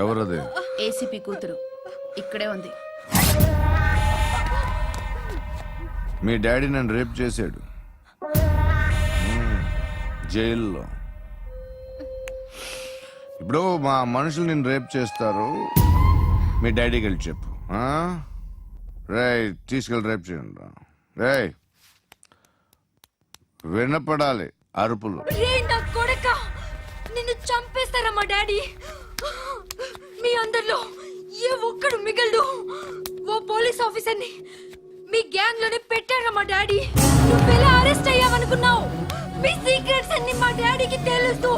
ఎవరది? ఏసీపీ కూతురు ఇక్కడే ఉంది. మీ డాడీ నన్ను రేప్ చేశాడు జైల్లో. ఇప్పుడు మా మనుషులు నిన్ను రేప్ చేస్తారు, మీ డాడీకి వెళ్ళి చెప్పు. రేయ్ తీసుకెళ్ళి రేప్ చేయండి. రేయ్ వినపడాలి అరుపులు. నిన్ను చంపేస్తారా మా డాడీ? మీ అందరిలో ఏ ఒక్కడు మిగలడు. ఓ పోలీస్ ఆఫీసర్ని మీ గ్యాంగ్ లోనే పెట్టారా మా డాడీ? నువ్వెలా అరెస్ట్ అయ్యావనుకున్నావు? మీ సీక్రెట్స్ అన్ని మా డాడీకి తెలుసు.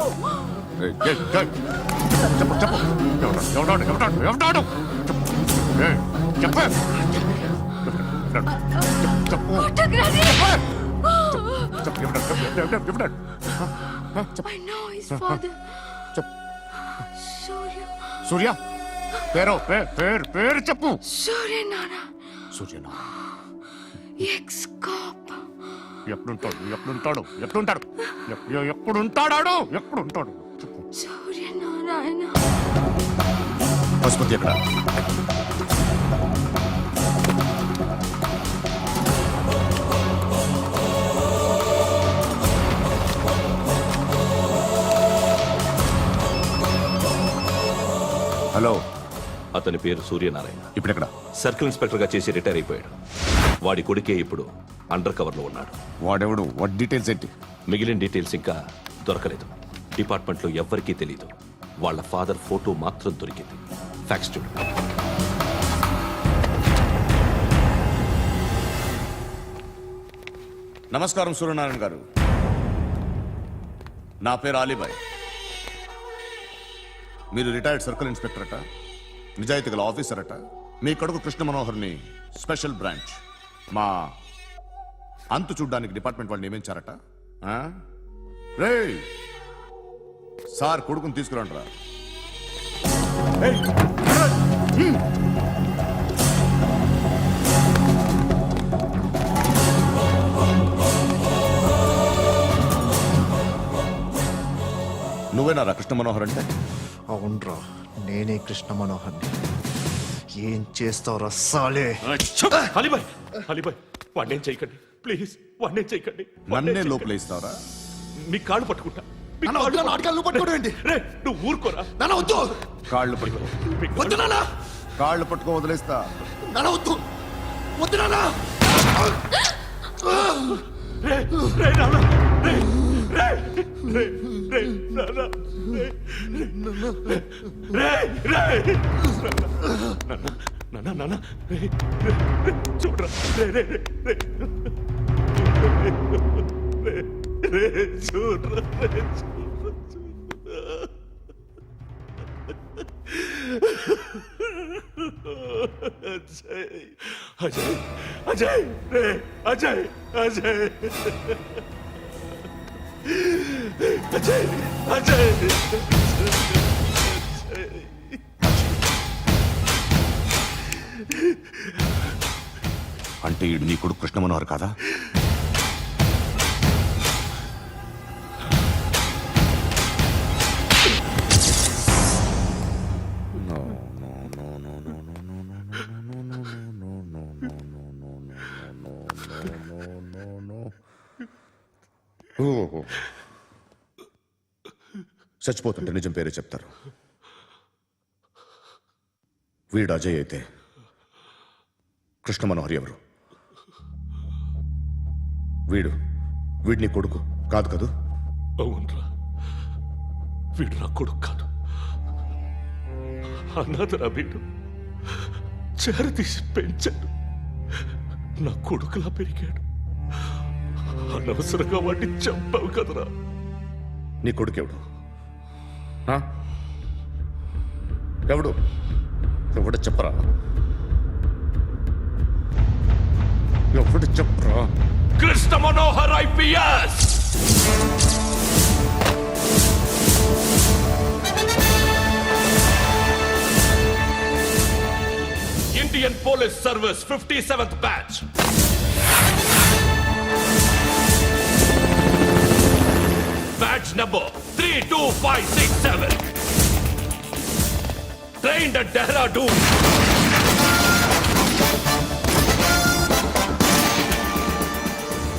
I know his father. సూర్య పేరు చెప్పు. సూర్య నాన్న. సూర్య నాన్న ఎక్స్ కాప్. ఎప్పుడుంటాడు సూర్య నారాయణ. పశుపతి ఎక్కడ? హలో, అతని పేరు సూర్యనారాయణ. ఇప్పుడెక్కడ? సర్కిల్ ఇన్స్పెక్టర్ గా చేసి రిటైర్ అయిపోయాడు. వాడి కొడుకే ఇప్పుడు అండర్ కవర్ లో ఉన్నాడు. వాడెవడు? వాట్ డీటెయిల్స్ ఏంటి? మిగిలిన డీటెయిల్స్ ఇంకా దొరకలేదు. డిపార్ట్మెంట్ లో ఎవ్వరికీ తెలియదు. వాళ్ళ ఫాదర్ ఫోటో మాత్రం దొరికింది. ఫ్యాక్స్ చూడు. నమస్కారం సూర్యనారాయణ గారు. నా పేరు అలీబాయ్. మీరు రిటైర్డ్ సర్కిల్ ఇన్స్పెక్టర్ అట, నిజాయితీ గల ఆఫీసర్ అట. మీ కొడుకు కృష్ణ మనోహర్ని స్పెషల్ బ్రాంచ్ మా అంతు చూడ్డానికి డిపార్ట్మెంట్ వాళ్ళు నియమించారట. రే సార్ కొడుకుని తీసుకురండి రా. నువ్వేనారా కృష్ణ మనోహర్ అంటే? అవునరా, నేనే కృష్ణ మనోహర్ని. ఏం చేస్తావురా సాలే? అలీబాయ్, వాడినేం చేయకండి ప్లీజ్, వాడినేం చేయకండి. నన్నే లోపల ఇస్తావరా? మీ కాళ్ళు పట్టుకుంటా. నువ్వు ఊరుకోరా. కాళ్ళు పట్టుకో. కాళ్ళు పట్టుకో వదిలేస్తా. చూడరా అజయ్ అజయ్ అజయ్ అజయ్ అజయ్ అజయ్ అంటే ఈడు నీ కొడుకు కృష్ణ మనోహర్ కాదా? చచ్చిపోతుంటే నిజం పేరే చెప్తారు. వీడు అజయ్ అయితే కృష్ణ మనోహర్ ఎవరు? వీడిని కొడుకు కాదు కదూ? అవునరా, వీడు నా కొడుకు కాదు. అనాథరా వీడు. చేరతీసి పెంచాడు. నా కొడుకులా పెరిగాడు. అనవసరంగా వాడిని చంపావు కదరా. నీ కొడుకెవడు? ఎవడు? ఎవడు చెప్పరా? ఎవడు చెప్పరా? Krishna Manohar IPS. Indian police service 57th batch. Badge number 32567. Trained at Dehradun.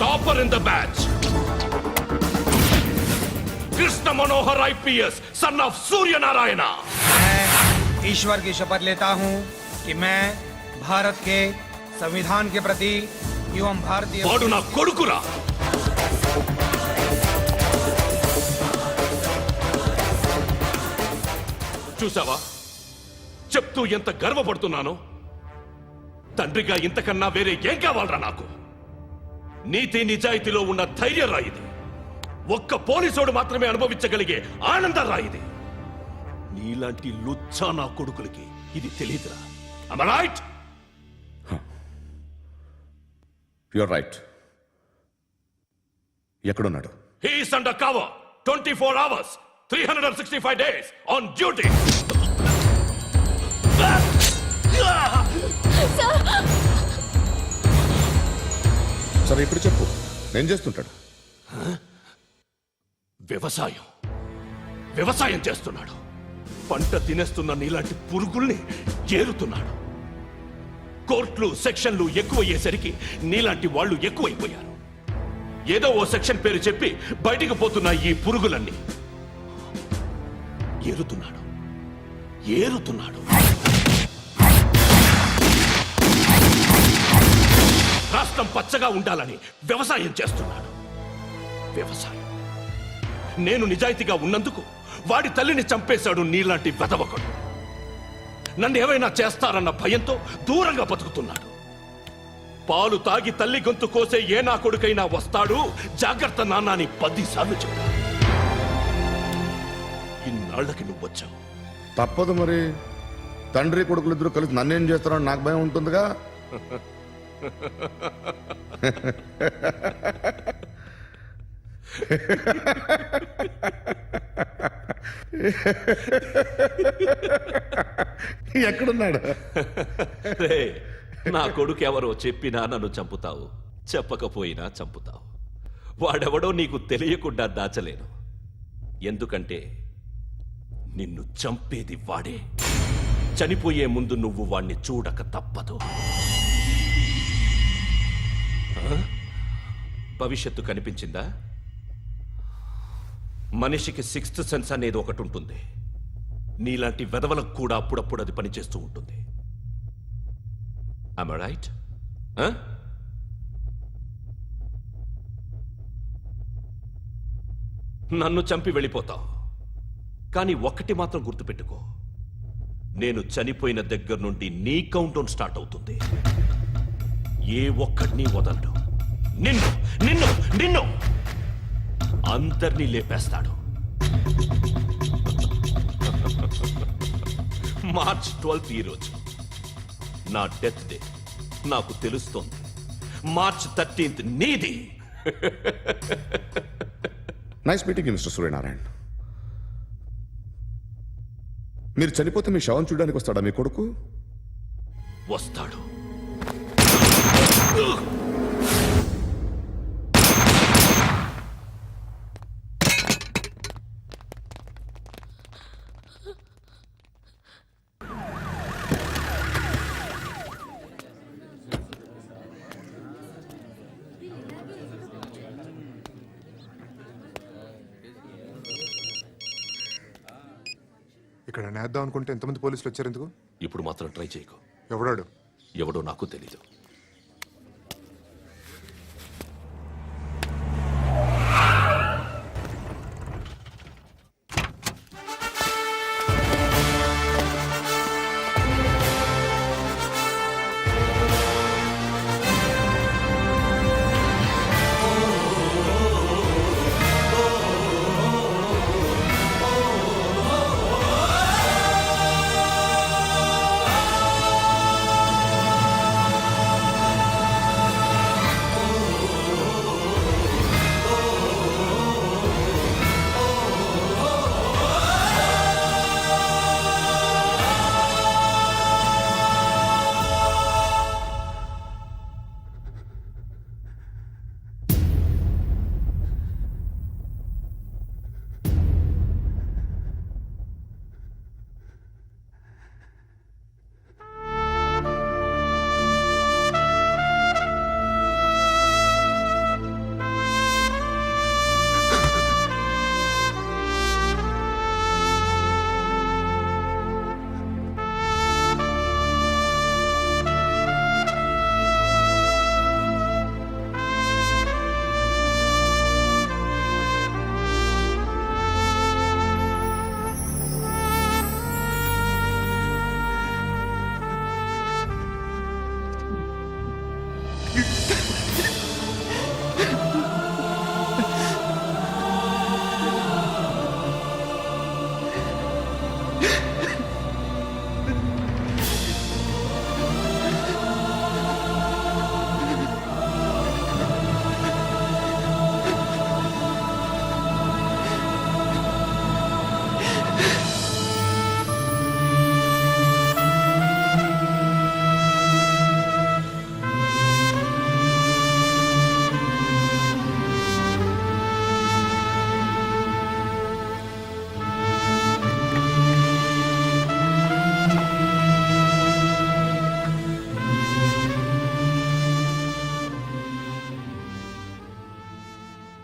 Topper in the batch. Krishna Manohar IPS, son of Surya Narayana. मैं ईश्वर की शपथ लेता हूँ कि मैं भारत के संविधान के प्रति एवं भारतीय వాడు నా కొడుకురా. చూసావా చెప్తూ ఎంత గర్వపడుతున్నానో. తండ్రిగా ఇంతకన్నా వేరే ఏం కావాలరా నాకు? నీతి నిజాయితీలో ఉన్న ధైర్యం రా ఇది. ఒక్క పోలీసోడు మాత్రమే అనుభవించగలిగే ఆనందం రా ఇది. నీలాంటి లుచ్చా నా కొడుకులకి ఇది తెలియదురా. Am I right? You're right. ఎక్కడున్నాడు? He is under cover 24 hours 365 days on duty. సరే ఇప్పుడు చెప్పు, ఏం చేస్తుంటాడు? వ్యవసాయం చేస్తున్నాడు. పంట తినేస్తున్న నీలాంటి పురుగుల్ని ఏరుతున్నాడు. కోర్టులు సెక్షన్లు ఎక్కువయ్యేసరికి నీలాంటి వాళ్ళు ఎక్కువైపోయారు. ఏదో ఓ సెక్షన్ పేరు చెప్పి బయటికి పోతున్న ఈ పురుగులన్నీ ఏరుతున్నాడు. రాష్ట్రం పచ్చగా ఉండాలని వ్యవసాయం చేస్తున్నాడు. నేను నిజాయితీగా ఉన్నందుకు వాడి తల్లిని చంపేశాడు నీలాంటి వెధవకుడు. నన్ను ఏమైనా చేస్తారన్న భయంతో దూరంగా బతుకుతున్నాడు. పాలు తాగి తల్లి గొంతు కోసే ఏ నా కొడుకైనా వస్తాడు, జాగ్రత్త నాన్న అని 10 సార్లు చెప్పాడు. ఇన్నాళ్ళకి నువ్వు వచ్చావు. తప్పదు మరి. తండ్రి కొడుకులు ఇద్దరు కలిసి నన్నేం చేస్తారని నాకు భయం ఉంటుందిగా. ఎక్కడున్నాడు? నా కొడుకు ఎవరో చెప్పినా నన్ను చంపుతావు, చెప్పకపోయినా చంపుతావు. వాడెవడో నీకు తెలియకుండా దాచలేను. ఎందుకంటే నిన్ను చంపేది వాడే. చనిపోయే ముందు నువ్వు వాణ్ణి చూడక తప్పదు. భవిష్యత్తు కనిపించిందా? మనిషికి 6th సెన్స్ అనేది ఒకటి ఉంటుంది. నీలాంటి వెధవలకు కూడా అప్పుడప్పుడు అది పనిచేస్తూ ఉంటుంది. Am I right? నన్ను చంపి వెళ్ళిపోతావు. కానీ ఒక్కటి మాత్రం గుర్తుపెట్టుకో, నేను చనిపోయిన దగ్గర నుండి నీ కౌంటౌన్ స్టార్ట్ అవుతుంది. ఏ ఒక్కడిని వదలడు. నిన్ను అందరినీ లేపేస్తాడు. మార్చ్ 12 ఈ రోజు నా డెత్ డే. నాకు తెలుస్తోంది. మార్చ్ 13 నీది. Nice meeting mister Suryanarayana. మీరు చనిపోతే మీ శవం చూడడానికి వస్తాడా మీ కొడుకు? వస్తాడు. ఇక్కడ నేద్దాం అనుకుంటే ఎంతమంది పోలీసులు వచ్చారు ఎందుకు? ఇప్పుడు మాత్రం ట్రై చేయకు. ఎవడాడు? ఎవడో నాకు తెలీదు.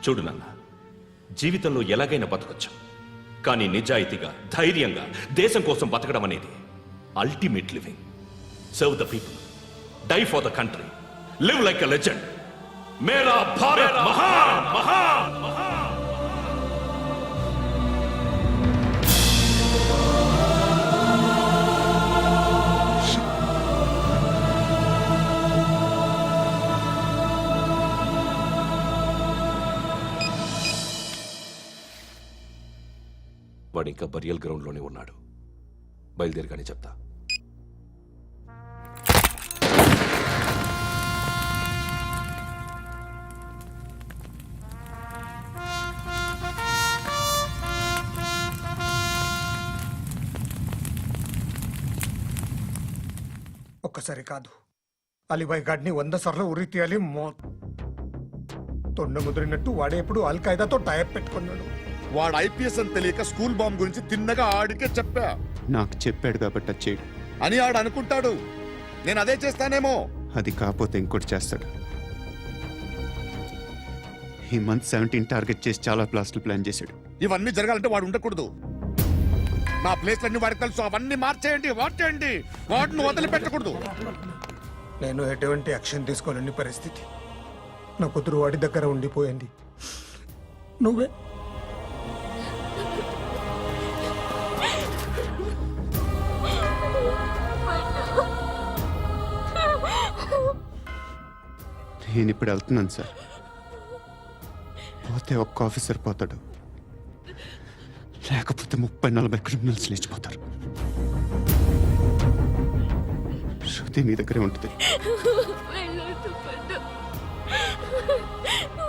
చూడు నాన్న, జీవితంలో ఎలాగైనా బతకొచ్చు, కానీ నిజాయితీగా ధైర్యంగా దేశం కోసం బతకడం అనేది ultimate living. Serve the people, die for the country, live like a legend. మేరా భారత్ మహాన్ మహాన్ మహాన్. వాడు ఇంకా బరియల్ గ్రౌండ్లోనే ఉన్నాడు. బయలుదేరగానే చెప్తా. ఒక్కసారి కాదు, అలీబాయ్ గాడిని 100 సార్లు ఉరి తీయాలి. తొండ ముదిరినట్టు వాడే ఎప్పుడు అల్ ఖైదాతో టైప్ పెట్టుకున్నాడు. వాడు ఐపీఎస్ అని తెలియక స్కూల్ బాంబ్ గురించి తిన్నగా ఆడికే చెప్పా నాకు చెప్పాడు కాబట్టి అది చేయడు. అని ఆడు అనుకుంటాడు. నేను అదే చేస్తానేమో. అది కాకపోతే ఇంకోటి చేస్తాడు. ఈ మంత్ 17 టార్గెట్ చేసి చాలా ప్లాస్టులు ప్లాన్ చేశాడు. ఇవన్నీ జరగాలంటే వాడు ఉండకూడదు. నా ప్లేస్లన్నీ వాడికి తెలుసు. అవన్నీ మార్చేయండి, వాటేయండి. వాటిని వదిలిపెట్టకూడదు. నేను ఎటువంటి యాక్షన్ తీసుకోలేని పరిస్థితి. నా కూతురు వాడి దగ్గర ఉండిపోయింది. నువ్వే నేను ఇప్పుడు వెళ్తున్నాను సార్. పోతే ఒక్క ఆఫీసర్ పోతాడు, లేకపోతే 30-40 క్రిమినల్స్ లేచిపోతారు. శృతి మీ దగ్గరే ఉంటుంది. వెళ్ళొద్దు పద్దు,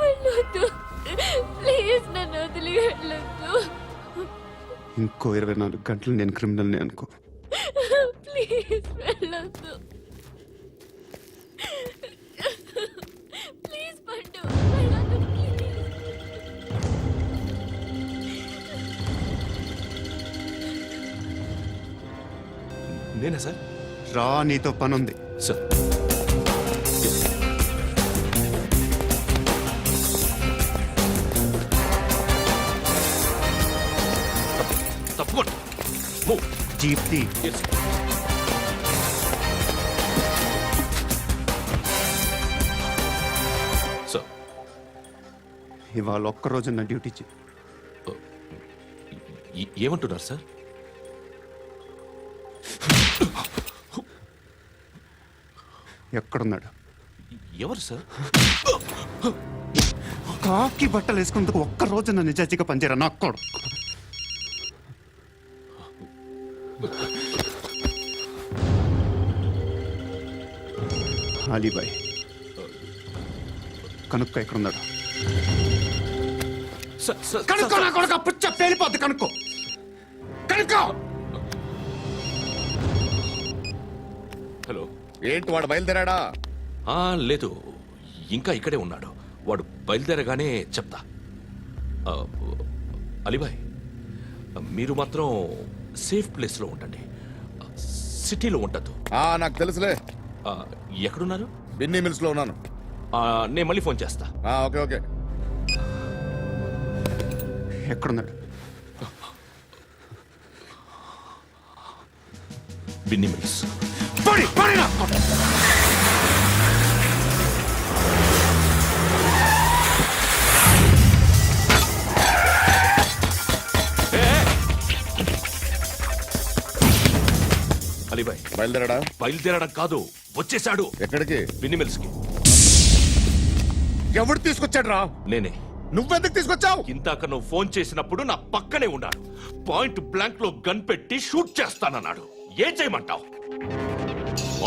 వెళ్ళొద్దు ప్లీజ్, నన్ను వదిలి వెళ్ళొద్దు ఇంకో 24 గంటలు నేను క్రిమినల్ని అనుకో. ప్లీజ్ వెళ్ళొద్దు, ప్లీజ్ పట్టు వెళ్ళొద్దు ప్లీజ్. నేనా సార్? రా, నీతో పని ఉంది. సార్, తప్పకుండా. Move. జీప్ తీ. Yes. సార్, ఇవాళ ఒక్కరోజు నా డ్యూటీ చేయి. ఏమంటున్నారు సార్? ఎక్కడున్నాడు? ఎవరు సార్? కాకి బట్టలు వేసుకున్నందుకు ఒక్కరోజు నా నిజాయితీగా పనిచేయరా నా కొడుకు. అలీబాయ్ కనుక్కో ఎక్కడున్నాడు. కనుక్కో నా కొడుకు. పుచ్చ పేలిపోద్ది. కనుక్కో కనుక్కో. హలో. ఏంటి వాడు బయలుదేరాడా? లేదు, ఇంకా ఇక్కడే ఉన్నాడు. వాడు బయలుదేరగానే చెప్తా. అలీబాయ్, మీరు మాత్రం సేఫ్ ప్లేస్లో ఉండండి, సిటీలో ఉండద్దు. నాకు తెలుసులే. ఎక్కడున్నారు? బిన్నీ మిల్స్ లో ఉన్నాను. నేను మళ్ళీ ఫోన్ చేస్తా. Okay okay. ఎక్కడున్నాడు? బిన్నీ మిల్స్. అలీబాయ్ బయలుదేరాడా? బయలుదేరడం కాదు, వచ్చేశాడు. ఎక్కడికి? బిన్నీ మిల్స్ కి. ఎవడు తీసుకొచ్చాడు రా? నేనే. నువ్వెందుకు తీసుకొచ్చావు? ఇందాక నువ్వు ఫోన్ చేసినప్పుడు నా పక్కనే ఉన్నాడు. పాయింట్ బ్లాంక్ లో గన్ పెట్టి షూట్ చేస్తానన్నాడు. ఏం చేయమంటావు?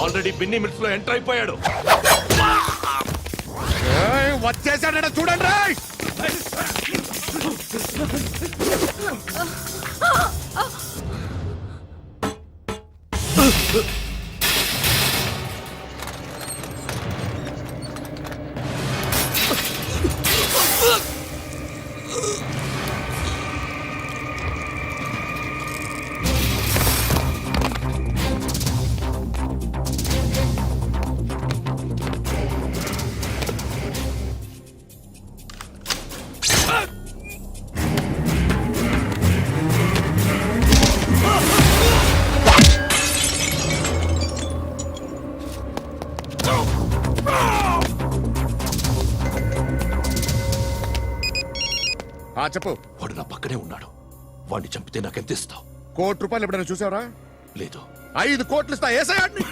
ఆల్రెడీ బిన్నీ మిల్స్ లో ఎంటర్ అయిపోయాడు. వచ్చేసాడ చూడండి రా. చెప్పు. వాడు నా పక్కనే ఉన్నాడు. వాడిని చంపితే నాకెంత ఇస్తావు? ₹1,00,00,000 ఎప్పుడైనా చూసావరా? లేదు. 5 కోట్లు ఇస్తా. ఏసయాడిని.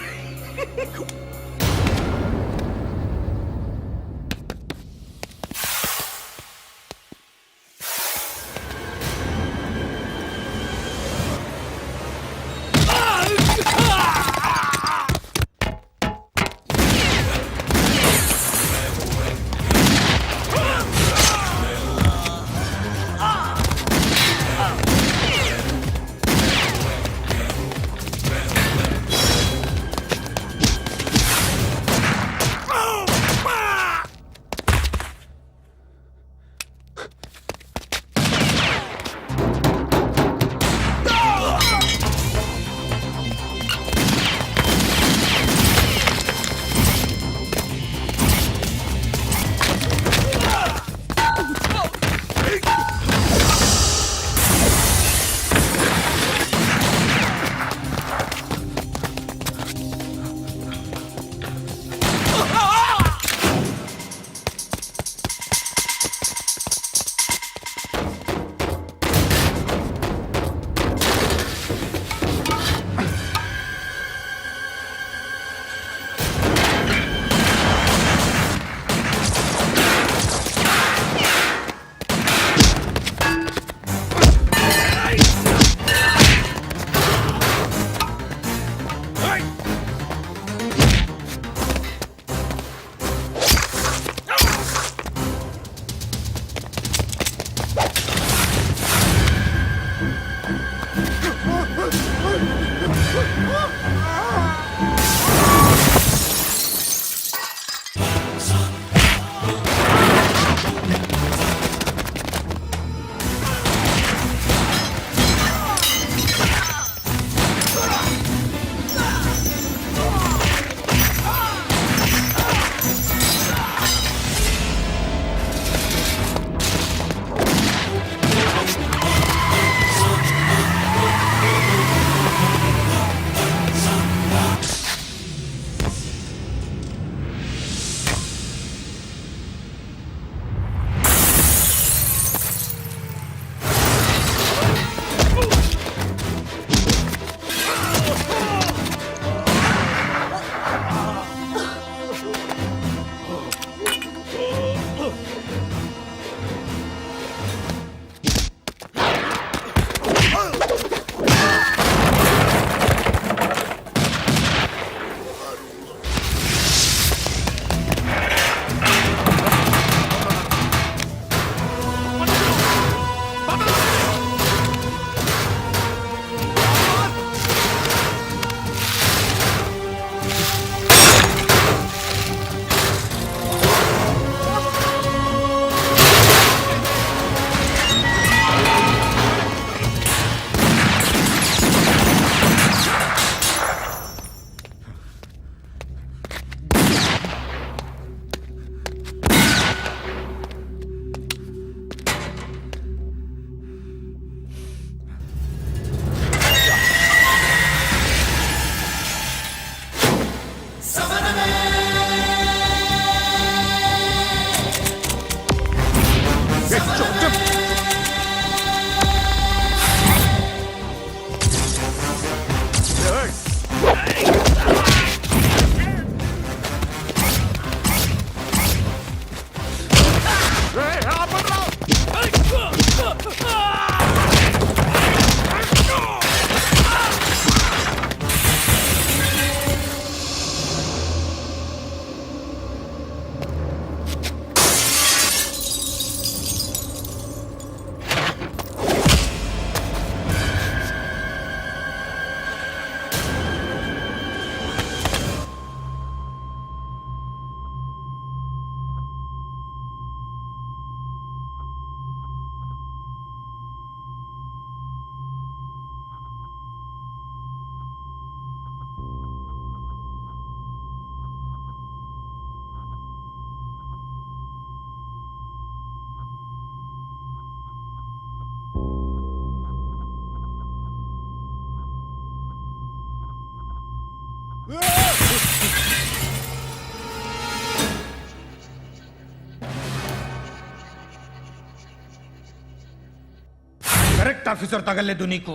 కరెక్ట్ ఆఫీసర్ తగలేదు నీకు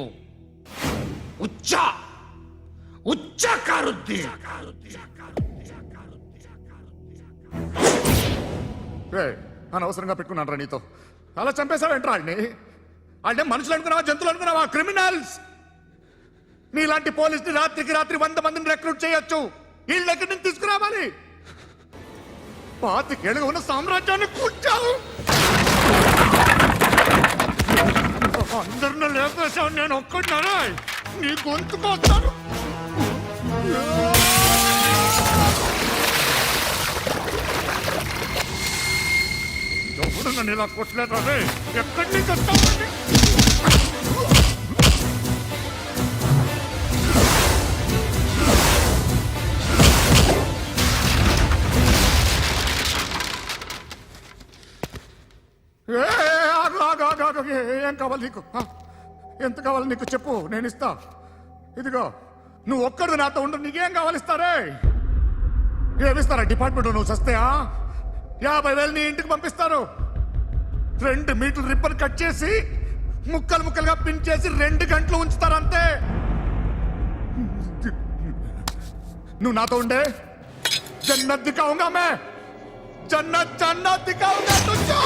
ఉచ్చా ఉచ్చా కారుద్ది అనవసరంగా పెట్టుకున్నాను రా నీతో అలా చంపేశావేంట్రా ఆయన్ని అంటే మనుషులు అనుకున్నావా జంతువులు అనుకున్నావా క్రిమినల్స్ నీలాంటి పోలీసుని రాత్రికి రాత్రి 100 మందిని రిక్రూట్ చేయొచ్చు వీళ్ళ దగ్గర నుంచి తీసుకురావాలి 25 ఏళ్ళుగా ఉన్న సామ్రాజ్యాన్ని కూర్చావు అందరిని లేపేశావు నేను ఒక్కడినారా నీ గొంతుకొస్తాను ఎవడు నన్ను ఇలా కొట్టలేదు రే ఎక్కడి నుంచి వస్తావండి ఏం కావాలి నీకు ఎంత కావాలి నీకు చెప్పు నేను ఇస్తా ఇదిగో నువ్వు ఒక్కడు నాతో ఉండు నీకేం కావాలి ఇస్తారే ఏమిస్తారా డిపార్ట్మెంట్ నువ్వు చస్తేయా 50,000 నీ ఇంటికి పంపిస్తారు 2 మీటర్లు రిబ్బన్ కట్ చేసి ముక్కలు ముక్కలుగా పిన్ చేసి 2 గంటలు ఉంచుతారు అంతే నువ్వు నాతో ఉండే జన్నత్ దిఖాऊंगा मैं जन्नत जन्नत दिखाऊंगा तुझको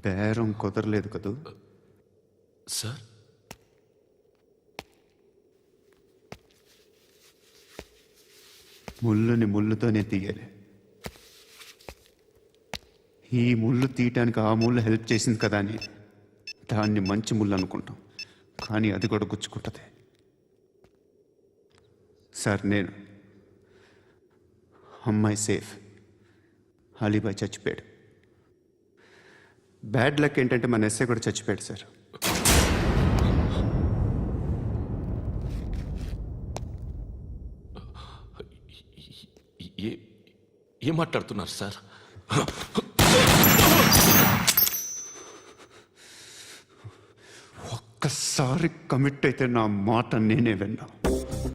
బేరం కుదరలేదు కదూ సార్ ముళ్ళుని ముళ్ళుతోనే తీయాలి ఈ ముళ్ళు తీయటానికి ఆ ముళ్ళు హెల్ప్ చేసింది కదా అని దాన్ని మంచి ముళ్ళు అనుకుంటాం కానీ అది కూడా గుచ్చుకుంటుంది సార్ నేను అమ్మాయి సేఫ్ అలీబాయ్ చచ్చిపోయాడు బ్యాడ్ లక్ ఏంటంటే మన ఎస్ఐ కూడా చచ్చిపోయాడు సార్ ఏం మాట్లాడుతున్నారు సార్ ఒక్కసారి కమిట్ అయితే నా మాట నేనే విన్నా